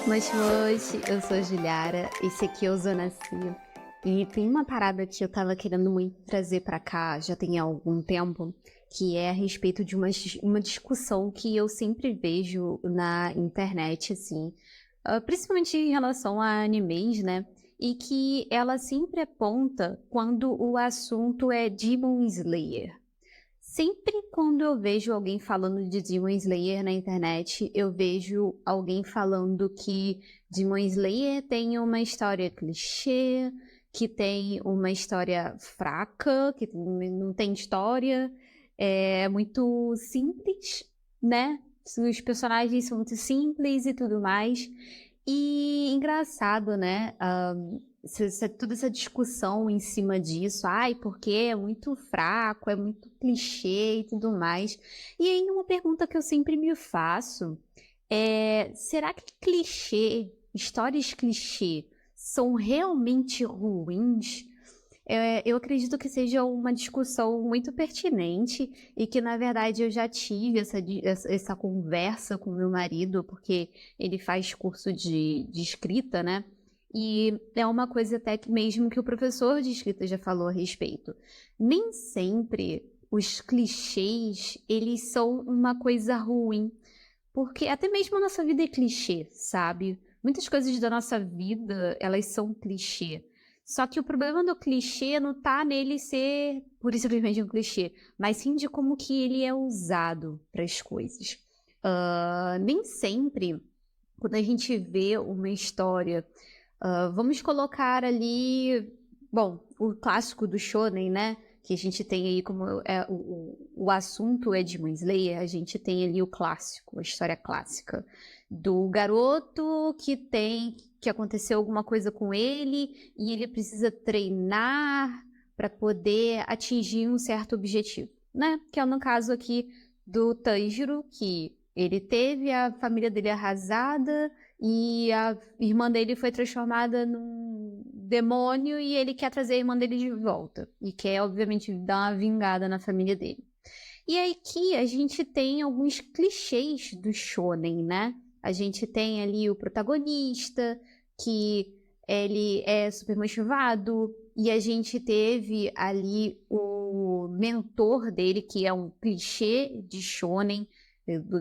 Moshi, eu sou a Juliara, esse aqui é o Zona Cia. E tem uma parada que eu tava querendo muito trazer pra cá, já tem algum tempo, que é a respeito de uma discussão que eu sempre vejo na internet, assim, principalmente em relação a animes, né? E que ela sempre aponta quando o assunto é Demon Slayer. Sempre quando eu vejo alguém falando de Demon Slayer na internet, eu vejo alguém falando que Demon Slayer tem uma história clichê, que tem uma história fraca, que não tem história, é muito simples, né? Os personagens são muito simples e tudo mais. E engraçado, né? Toda essa discussão em cima disso, ai, porque é muito fraco, é muito clichê e tudo mais. E aí uma pergunta que eu sempre me faço é, será que histórias clichê, são realmente ruins? Eu acredito que seja uma discussão muito pertinente e que, na verdade, eu já tive essa conversa com meu marido, porque ele faz curso de escrita, né? E é uma coisa até que mesmo que o professor de escrita já falou a respeito. Nem sempre os clichês, eles são uma coisa ruim, porque até mesmo a nossa vida é clichê, sabe? Muitas coisas da nossa vida, elas são clichê. Só que o problema do clichê não tá nele ser por isso simplesmente um clichê, mas sim de como que ele é usado para as coisas. Nem sempre, quando a gente vê uma história, vamos colocar ali, bom, o clássico do shonen, né? Que a gente tem aí como o assunto é Demon Slayer, a gente tem ali o clássico, a história clássica do garoto que aconteceu alguma coisa com ele e ele precisa treinar para poder atingir um certo objetivo, né? Que é no caso aqui do Tanjiro, que ele teve a família dele arrasada e a irmã dele foi transformada num demônio e ele quer trazer a irmã dele de volta. E quer, obviamente, dar uma vingada na família dele. E aí aqui a gente tem alguns clichês do shonen, né? A gente tem ali o protagonista, que ele é super motivado, e a gente teve ali o mentor dele, que é um clichê de shonen,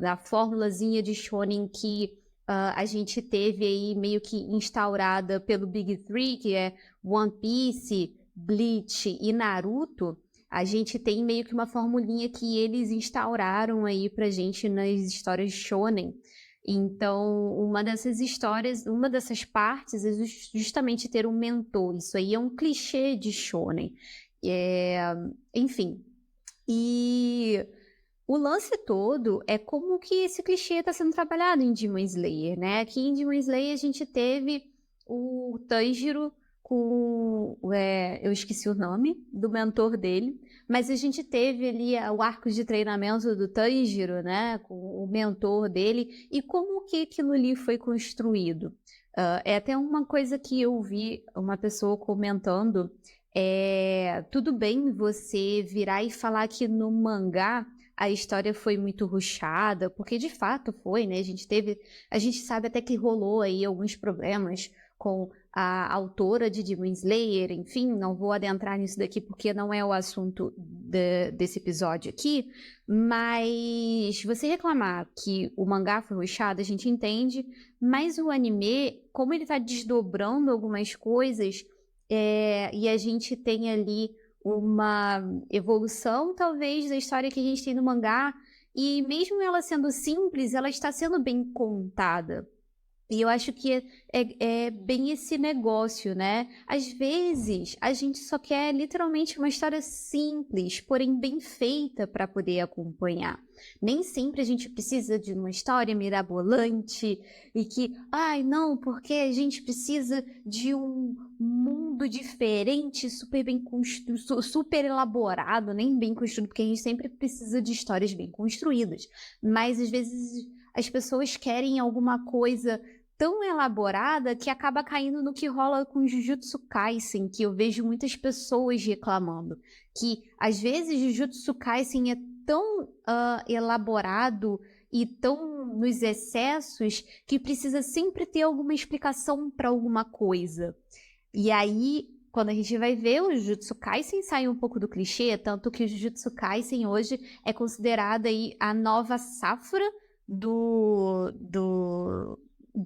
da formulazinha de shonen que a gente teve aí meio que instaurada pelo Big Three, que é One Piece, Bleach e Naruto. A gente tem meio que uma formulinha que eles instauraram aí pra gente nas histórias shonen. Então, uma dessas histórias, uma dessas partes é justamente ter um mentor. Isso aí é um clichê de shonen. Enfim. E o lance todo é como que esse clichê está sendo trabalhado em Demon Slayer, né? Aqui em Demon Slayer a gente teve o Tanjiro com... eu esqueci o nome do mentor dele, mas a gente teve ali o arco de treinamento do Tanjiro, né? Com o mentor dele e como que aquilo ali foi construído. É até uma coisa que eu vi uma pessoa comentando, tudo bem você virar e falar que no mangá a história foi muito rushada, porque de fato foi, né? A gente sabe até que rolou aí alguns problemas com a autora de Demon Slayer, enfim, não vou adentrar nisso daqui porque não é o assunto desse episódio aqui, mas você reclamar que o mangá foi rushado, a gente entende, mas o anime, como ele tá desdobrando algumas coisas, e a gente tem ali uma evolução, talvez, da história que a gente tem no mangá, e mesmo ela sendo simples, ela está sendo bem contada. E eu acho que é bem esse negócio, né? Às vezes, a gente só quer literalmente uma história simples, porém bem feita para poder acompanhar. Nem sempre a gente precisa de uma história mirabolante e que, ai, não, porque a gente precisa de um mundo diferente, super bem construído, super elaborado, nem bem construído, porque a gente sempre precisa de histórias bem construídas. Mas às vezes as pessoas querem alguma coisa tão elaborada que acaba caindo no que rola com Jujutsu Kaisen, que eu vejo muitas pessoas reclamando. Que às vezes Jujutsu Kaisen é tão elaborado e tão nos excessos que precisa sempre ter alguma explicação para alguma coisa. E aí, quando a gente vai ver, o Jujutsu Kaisen sai um pouco do clichê, tanto que o Jujutsu Kaisen hoje é considerado aí a nova safra do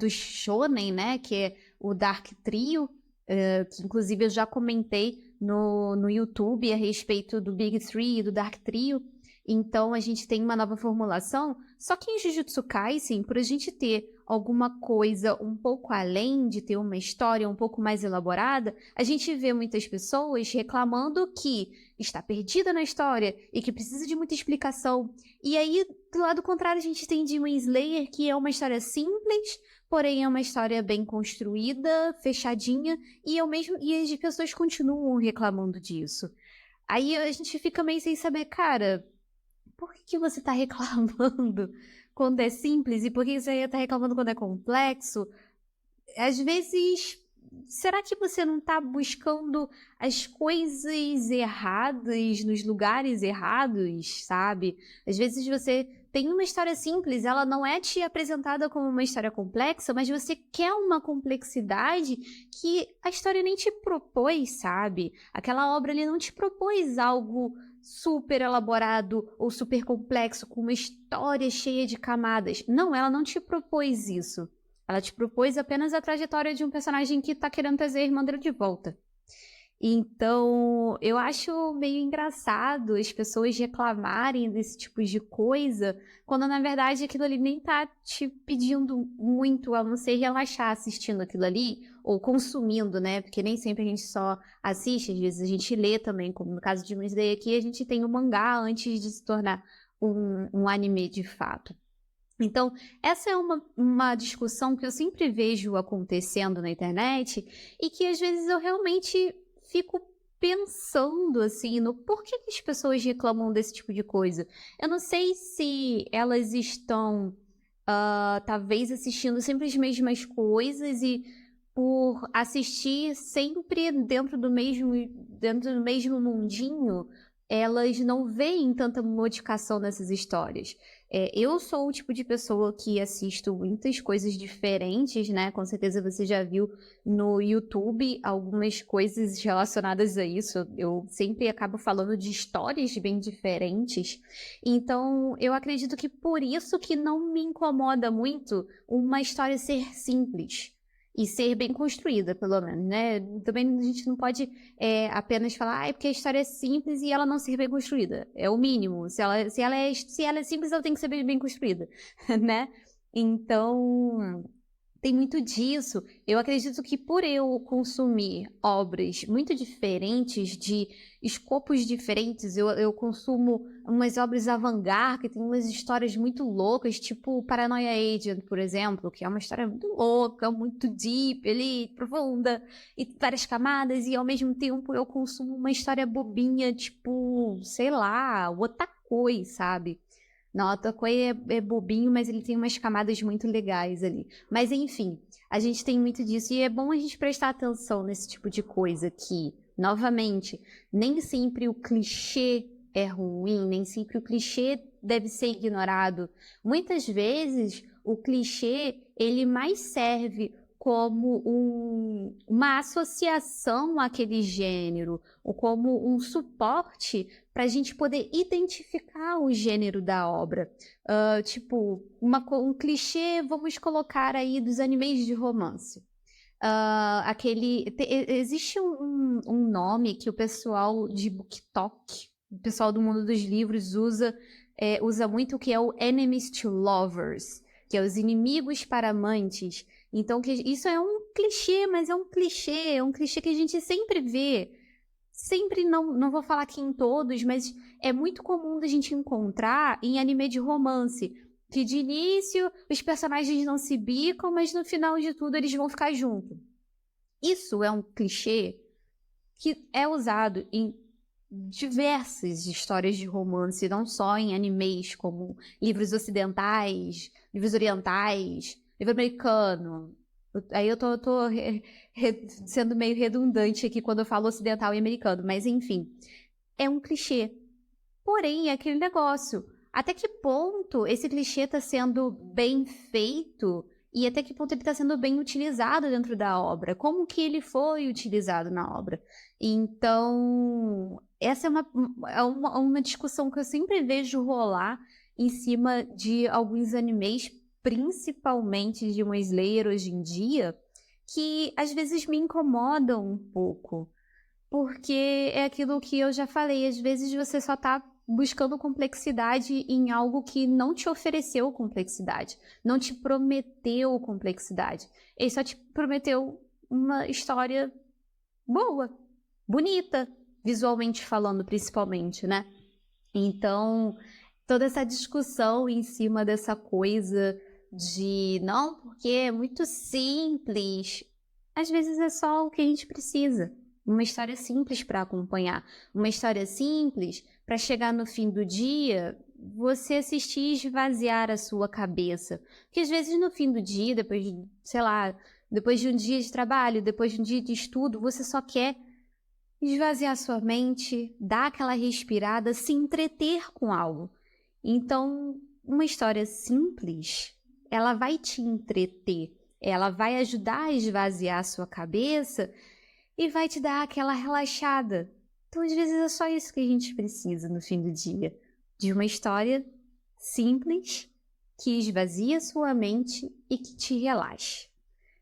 shonen, né? Que é o Dark Trio, que inclusive eu já comentei no YouTube a respeito do Big Three e do Dark Trio. Então a gente tem uma nova formulação, só que em Jujutsu Kaisen, por a gente ter alguma coisa um pouco além de ter uma história um pouco mais elaborada, a gente vê muitas pessoas reclamando que está perdida na história e que precisa de muita explicação. E aí, do lado contrário, a gente tem Demon Slayer, que é uma história simples, porém é uma história bem construída, fechadinha, e as pessoas continuam reclamando disso. Aí a gente fica meio sem saber, cara, por que você está reclamando quando é simples e por que você está reclamando quando é complexo? Às vezes, será que você não está buscando as coisas erradas nos lugares errados, sabe? Às vezes você tem uma história simples, ela não é te apresentada como uma história complexa, mas você quer uma complexidade que a história nem te propôs, sabe? Aquela obra ali não te propôs algo super elaborado ou super complexo, com uma história cheia de camadas. Não, ela não te propôs isso. Ela te propôs apenas a trajetória de um personagem que tá querendo trazer a irmã dele de volta. Então, eu acho meio engraçado as pessoas reclamarem desse tipo de coisa, quando na verdade aquilo ali nem tá te pedindo muito, a não ser relaxar assistindo aquilo ali, ou consumindo, né? Porque nem sempre a gente só assiste, às vezes a gente lê também, como no caso de Demon Slayer aqui, a gente tem o mangá antes de se tornar um anime de fato. Então, essa é uma discussão que eu sempre vejo acontecendo na internet e que às vezes eu realmente fico pensando assim no porquê que as pessoas reclamam desse tipo de coisa. Eu não sei se elas estão talvez assistindo sempre as mesmas coisas e por assistir sempre dentro do mesmo mundinho, elas não veem tanta modificação nessas histórias. Eu sou o tipo de pessoa que assisto muitas coisas diferentes, né? Com certeza você já viu no YouTube algumas coisas relacionadas a isso. Eu sempre acabo falando de histórias bem diferentes. Então, eu acredito que por isso que não me incomoda muito uma história ser simples. E ser bem construída, pelo menos, né? Também a gente não pode apenas falar, porque a história é simples e ela não ser bem construída. É o mínimo. Se ela é simples, ela tem que ser bem construída, né? Então, tem muito disso. Eu acredito que por eu consumir obras muito diferentes, de escopos diferentes, eu consumo umas obras avant-garde, que tem umas histórias muito loucas, tipo Paranoia Agent, por exemplo, que é uma história muito louca, muito deep, ali, profunda, e várias camadas, e ao mesmo tempo eu consumo uma história bobinha, tipo, sei lá, Otakoi, sabe? Não, o Otakoi é bobinho, mas ele tem umas camadas muito legais ali. Mas enfim, a gente tem muito disso e é bom a gente prestar atenção nesse tipo de coisa que, novamente, nem sempre o clichê é ruim, nem sempre o clichê deve ser ignorado. Muitas vezes o clichê ele mais serve como uma associação àquele gênero, ou como um suporte para a gente poder identificar o gênero da obra. Tipo, um clichê, vamos colocar aí, dos animes de romance. Existe um nome que o pessoal de BookTok, o pessoal do mundo dos livros, usa muito, que é o Enemies to Lovers, que é os inimigos para amantes. Então, isso é um clichê, mas é um clichê que a gente sempre vê. Sempre, não vou falar aqui em todos, mas é muito comum da gente encontrar em anime de romance. Que de início os personagens não se bicam, mas no final de tudo eles vão ficar juntos. Isso é um clichê que é usado em diversas histórias de romance, não só em animes, como livros ocidentais, livros orientais, livro americano. Aí eu tô sendo meio redundante aqui quando eu falo ocidental e americano, mas enfim, é um clichê. Porém, é aquele negócio. até que ponto esse clichê está sendo bem feito e até que ponto ele está sendo bem utilizado dentro da obra, como que ele foi utilizado na obra. Então, essa é uma discussão que eu sempre vejo rolar em cima de alguns animes, principalmente de Demon Slayer hoje em dia, que às vezes me incomodam um pouco. Porque é aquilo que eu já falei, às vezes você só tá buscando complexidade em algo que não te ofereceu complexidade, não te prometeu complexidade. Ele só te prometeu uma história boa, bonita, visualmente falando, principalmente, né? Então, toda essa discussão em cima dessa coisa de não, porque é muito simples, às vezes é só o que a gente precisa. Uma história simples para acompanhar, uma história simples para chegar no fim do dia, você assistir e esvaziar a sua cabeça. Porque às vezes no fim do dia, depois de, sei lá, depois de um dia de trabalho, depois de um dia de estudo, você só quer esvaziar sua mente, dar aquela respirada, se entreter com algo. Então, uma história simples, ela vai te entreter, ela vai ajudar a esvaziar a sua cabeça e vai te dar aquela relaxada. Então, às vezes, é só isso que a gente precisa no fim do dia. De uma história simples, que esvazia sua mente e que te relaxe.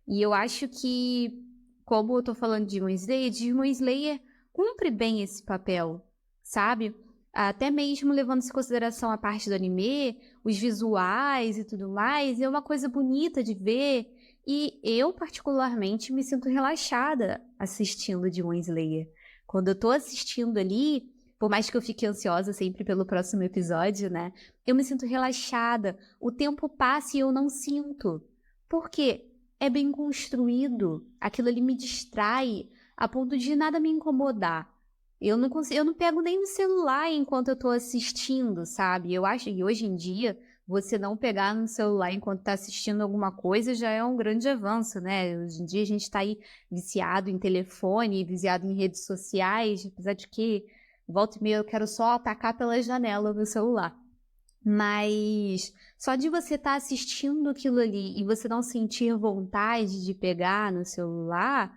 E eu acho que, como eu tô falando de Demon Slayer cumpre bem esse papel, sabe? Até mesmo levando em consideração a parte do anime, os visuais e tudo mais, é uma coisa bonita de ver. E eu, particularmente, me sinto relaxada assistindo Demon Slayer. Quando eu tô assistindo ali, por mais que eu fique ansiosa sempre pelo próximo episódio, né? Eu me sinto relaxada. O tempo passa e eu não sinto. Por quê? É bem construído. Aquilo ali me distrai a ponto de nada me incomodar. Eu não pego nem no celular enquanto eu tô assistindo, sabe? Eu acho que hoje em dia você não pegar no celular enquanto tá assistindo alguma coisa já é um grande avanço, né? Hoje em dia a gente tá aí viciado em telefone, viciado em redes sociais, apesar de que volta e meia eu quero só atacar pela janela o meu celular. Mas só de você estar assistindo aquilo ali e você não sentir vontade de pegar no celular,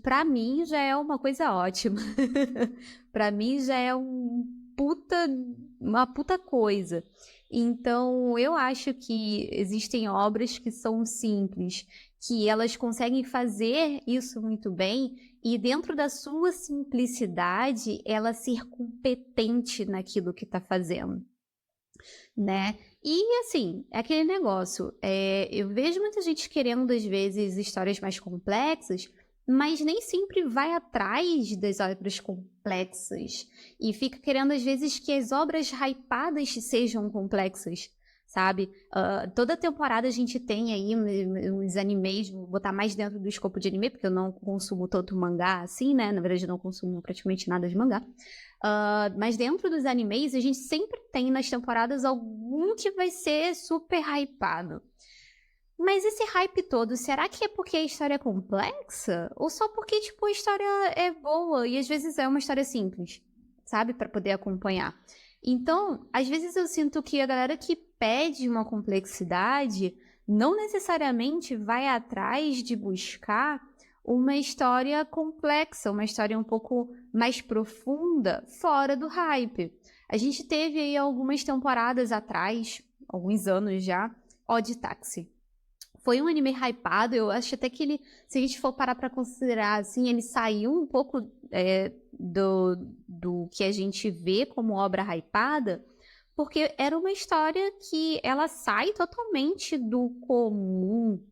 pra mim já é uma coisa ótima. Pra mim já é uma puta coisa. Então, eu acho que existem obras que são simples, que elas conseguem fazer isso muito bem e dentro da sua simplicidade, ela ser competente naquilo que está fazendo, né? E assim, é aquele negócio, eu vejo muita gente querendo às vezes histórias mais complexas, mas nem sempre vai atrás das obras complexas e fica querendo às vezes que as obras hypadas sejam complexas, sabe? Toda temporada a gente tem aí uns animes, vou botar mais dentro do escopo de anime, porque eu não consumo tanto mangá assim, né? Na verdade eu não consumo praticamente nada de mangá. Mas dentro dos animes, a gente sempre tem nas temporadas algum que vai ser super hypado. Mas esse hype todo, será que é porque a história é complexa? Ou só porque, tipo, a história é boa e às vezes é uma história simples, sabe? Pra poder acompanhar. Então, às vezes eu sinto que a galera que pede uma complexidade não necessariamente vai atrás de buscar uma história complexa, uma história um pouco mais profunda, fora do hype. A gente teve aí algumas temporadas atrás, alguns anos já, Odd Taxi. Foi um anime hypado, eu acho até que ele, se a gente for parar pra considerar, assim, ele saiu um pouco do que a gente vê como obra hypada, porque era uma história que ela sai totalmente do comum.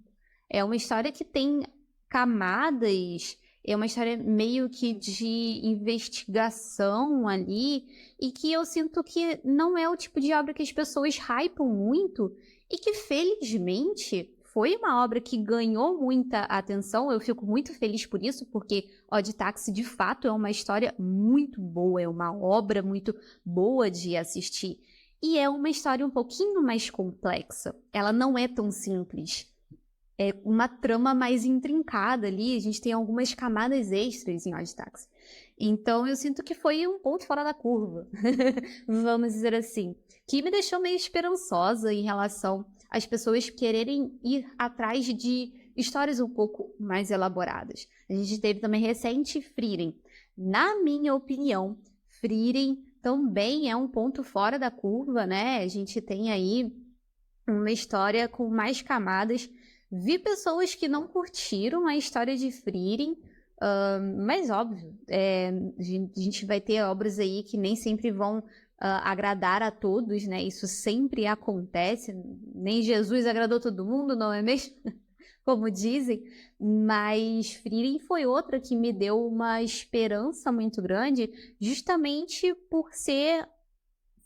É uma história que tem camadas, é uma história meio que de investigação ali, e que eu sinto que não é o tipo de obra que as pessoas hypam muito, e que felizmente foi uma obra que ganhou muita atenção. Eu fico muito feliz por isso, porque Odd Taxi de fato é uma história muito boa, é uma obra muito boa de assistir. E é uma história um pouquinho mais complexa, ela não é tão simples. É uma trama mais intrincada ali, a gente tem algumas camadas extras em Odd Taxi. Então eu sinto que foi um ponto fora da curva, vamos dizer assim, que me deixou meio esperançosa em relação às pessoas quererem ir atrás de histórias um pouco mais elaboradas. A gente teve também recente Frieren. Na minha opinião, Frieren também é um ponto fora da curva, né? A gente tem aí uma história com mais camadas. Vi pessoas que não curtiram a história de Frieren, mas óbvio, a gente vai ter obras aí que nem sempre vão agradar a todos, né? Isso sempre acontece. Nem Jesus agradou todo mundo, não é mesmo? Como dizem. Mas Frieren foi outra que me deu uma esperança muito grande, justamente por ser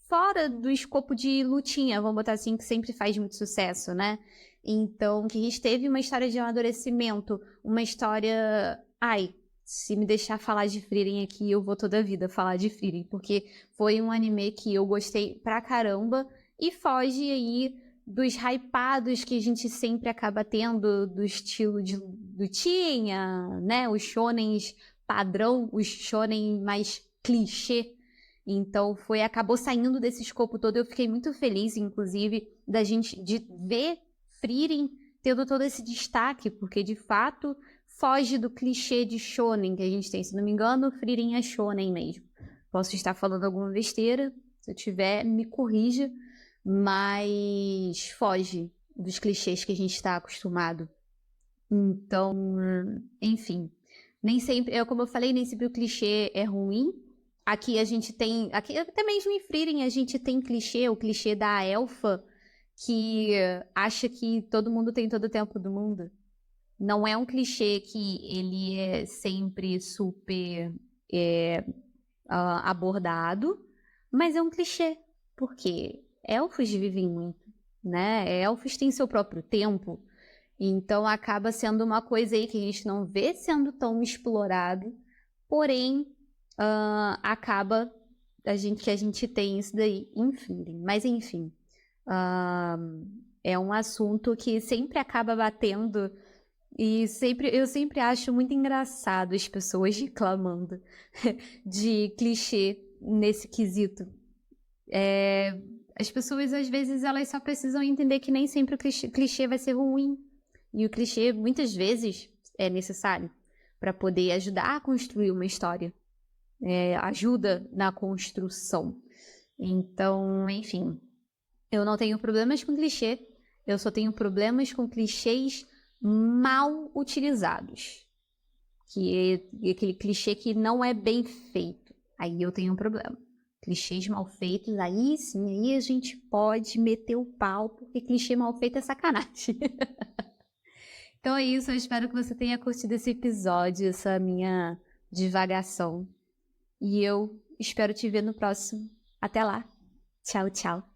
fora do escopo de lutinha, vamos botar assim, que sempre faz muito sucesso, né? Então, que a gente teve uma história de amadurecimento, uma história... Ai, se me deixar falar de Frieren aqui, eu vou toda a vida falar de Frieren, porque foi um anime que eu gostei pra caramba e foge aí dos hypados que a gente sempre acaba tendo, do estilo de lutinha, né? Os shonens padrão, os shonen mais clichê. Então acabou saindo desse escopo todo. Eu fiquei muito feliz, inclusive, da gente de ver Frieren tendo todo esse destaque, porque de fato foge do clichê de shonen que a gente tem. Se não me engano, Frieren é shonen mesmo. Posso estar falando alguma besteira, se eu tiver, me corrija, mas foge dos clichês que a gente está acostumado. Então, enfim, nem sempre, como eu falei, nem sempre o clichê é ruim. Aqui a gente tem, aqui até mesmo em Frieren a gente tem clichê, o clichê da elfa que acha que todo mundo tem todo o tempo do mundo. Não é um clichê que ele é sempre super abordado, mas é um clichê, porque elfos vivem muito, né? Elfos têm seu próprio tempo, então acaba sendo uma coisa aí que a gente não vê sendo tão explorado, porém acaba que a gente tem isso daí em Frieren. Mas enfim, é um assunto que sempre acaba batendo e eu sempre acho muito engraçado as pessoas reclamando de clichê nesse quesito. As pessoas, às vezes, elas só precisam entender que nem sempre o clichê vai ser ruim. E o clichê, muitas vezes, é necessário para poder ajudar a construir uma história. Ajuda na construção. Então, enfim, eu não tenho problemas com clichê, eu só tenho problemas com clichês mal utilizados. Que é aquele clichê que não é bem feito. Aí eu tenho um problema. Clichês mal feitos, aí sim, aí a gente pode meter o pau, porque clichê mal feito é sacanagem. Então é isso, eu espero que você tenha curtido esse episódio, essa minha divagação. E eu espero te ver no próximo. Até lá. Tchau, tchau.